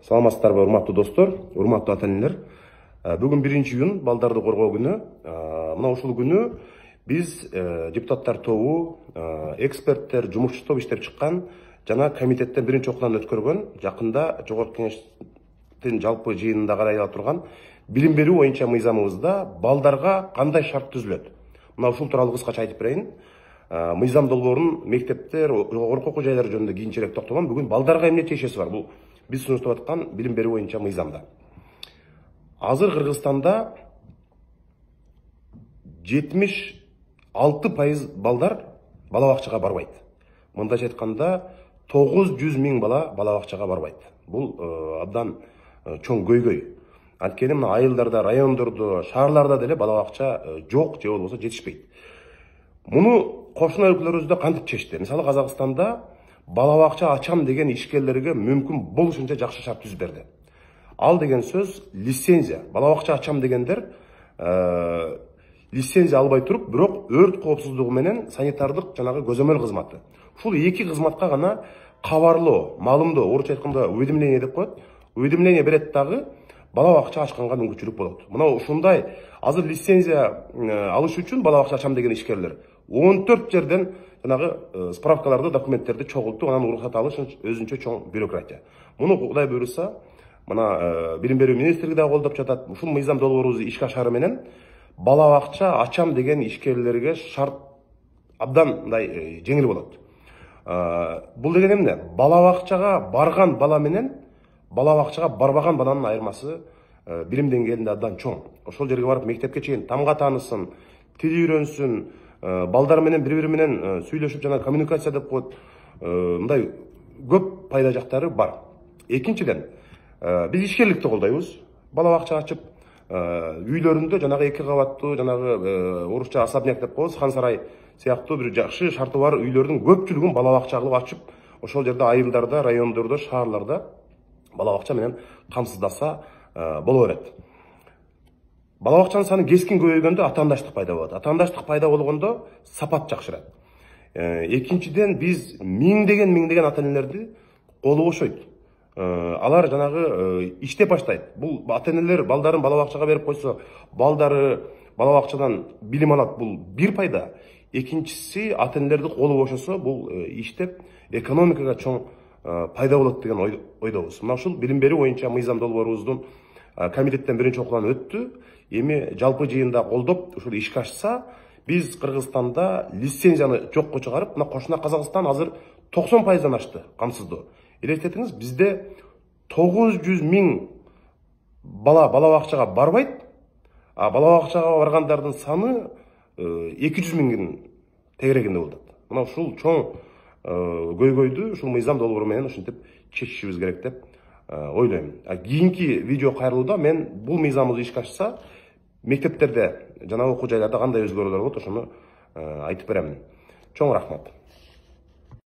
Саламатсыздарбы, урматтуу достор, урматтуу ата-энелер. Бүгүн 1-июнь балдарды коргоо күнү. Мына ушул күнү биз депутаттар тобу, эксперттер, жумушчу топ иштеп чыккан жана комитеттен биринчи окуудан өткөргөн, жакында Жогорку Кеңештин жалпы жыйынында каралып турган билим берүү боюнча мыйзамыбызда балдарга кандай шарт түзүлөт? Мына ушул тууралуу кыскача айтып берейин. Мыйзам долбоорун мектептер, жогорку окуу жайлар жөнүндө кийинчерээк токтолгон. Бүгүн балдарга эмне тиешеси бар? Бул биз сунуштап аткан билим берүү боюнча мыйзамда. Азыр Кыргызстанда 76% балдар бала бакчага барбайт. Мындайча айтканда 900 миң бала бакчага барбайт. Бул абдан чоң көйгөй. Анткени мына айылдарда, райондордо, шаарларда деле бала бакча жок же болбосо жетишпейт. Муну кошуна өлкөлөрүбүздө кантип чечти? Мисалы Казакстанда бала бакча ачам деген ишкерлерге мүмкүн болушунча жакшы шарт түзүп берди. Ал деген сөз лицензия. Бала бакча ачам дегендер лицензия албай туруп, бирок өрт коопсуздугу менен санитардык жанагы көзөмөл кызматы. Ушул эки кызматка гана кабарлоо, маалымдоо, орусча айтканда уведомление деп коет. Уведомление берет дагы бала бакча ачканга мүмкүнчүлүк болот. Мына ушундай азыр лицензия алыш үчүн бала бакча ачам деген ишкерлер 14 жерден жанагы справкаларды, документтерди чогултуп, анан уруксат алыш өзүнчө чоң бюрократия. Муну Кудай буйруса, мына билим берүү министрлиги да колдоп жатат. Ушул мыйзам долбоорубузду ишке ашары менен бала бакча ачам деген ишкерлерге шарт абдан мындай жеңил болот. Бул деген эмне? Бала бакчага барган бала менен бала бакчага барбаган баланын айырмасы билим деңгээлинде абдан чоң. Ошол жерге барып мектепке чейин тамга таанысын, тил үйрөнсүн, балдар менен бири-бири менен сүйлөшүп жана коммуникация деп коет. Мындай көп пайда жактары бар. Экинчиден, биз ишкерликти колдойбуз. Бала бакча ачып, үйлөрүндө жанагы 2 кабаттуу, жанагы орусча особняк деп коебуз, хан сарай сыяктуу бир жакшы шарты бар үйлөрдүн көпчүлүгүн бала бакча кылып ачып, ошол жерде айылдарда, райондордо, шаарларда бала бакча менен камсыздаса боло берет. Бала бакчанын саны кескин көбөйгөндө атаандаштык пайда болот. Атаандаштык пайда болгондо сапат жакшырат. Экинчиден, биз миңдеген ата-энелерди колу бошойт. Алар жанагы иштеп баштайт. Бул ата-энелер балдарын бала бакчага берип койсо, балдары бала бакчадан билим алат. Бул бир пайда. Экинчиси, ата-энелерди колу бошосо, бул иштеп экономикага чоң пайда болот деген ойдобуз. Мына ушул билим берүү боюнча мыйзам долбоорубуздун комитеттен биринчи окуудан өттү. Эми жалпы жыйында колдоп ушул ишке ашса, биз Кыргызстанда лицензияны жокко чыгарып, мына кошуна Казакстан азыр 90%дан ашты камсыздоо. Элестетиңиз, бизде 900 миң бала бакчага барбайт, а бала бакчага баргандардын саны 200 миңдин тегерегинде болот. Мына ушул чоң көйгөйдү ушул мыйзам долбоору менен ушинтип чечишибиз керек деп ойлойм. Кийинки видео кайрылууда мен бул мыйзамыбызды ишке ашса, мектептерде жана окуу жайларда кандай өзгөрүүлөр болот, ошону айтып беремин. Чоң рахмат.